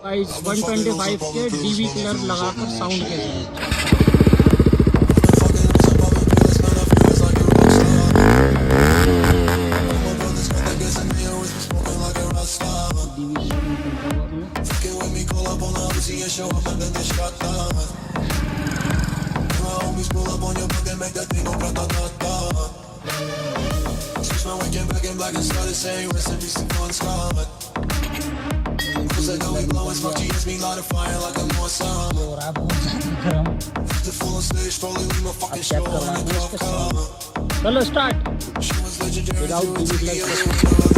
Guys 125 के DV killer लगाकर sound के साथ I know we blowing smoke, GS me light a fire like a more sun. The full on stage, probably leave my fucking show in a cop car. चलो start She was legendary, Without doing DV TV,